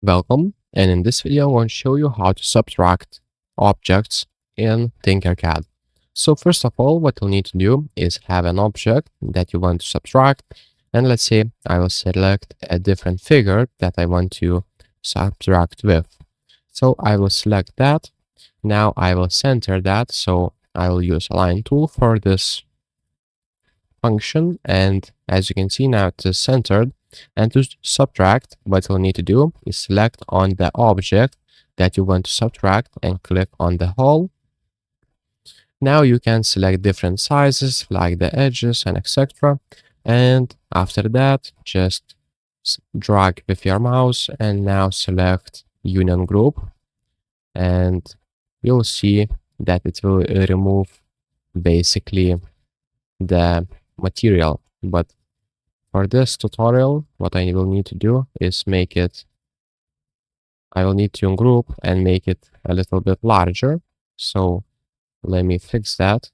Welcome, and in this video I want to show you how to subtract objects in Tinkercad. So first of all, what you'll need to do is have an object that you want to subtract, and let's say I will select a different figure that I want to subtract with. So I will select that. Now I will center that, so I will use Align tool for this function, and as you can see now it is centered. And to subtract, what you'll need to do is select on the object that you want to subtract and click on the hole. Now you can select different sizes like the edges and etc. And after that, just drag with your mouse and now select union group, and you'll see that it will remove basically the material. But for this tutorial, what I will need to do is I will need to ungroup and make it a little bit larger. So let me fix that.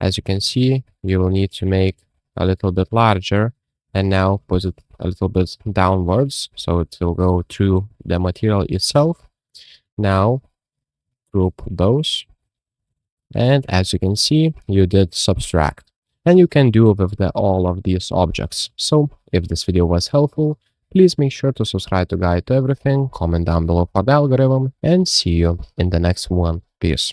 As you can see, you will need to make a little bit larger and now put it a little bit downwards so it will go to the material itself. Now group those. And as you can see, you did subtract. And you can do with all of these objects. So if this video was helpful, please make sure to subscribe to Guide to Everything, comment down below for the algorithm, and see you in the next one. Peace.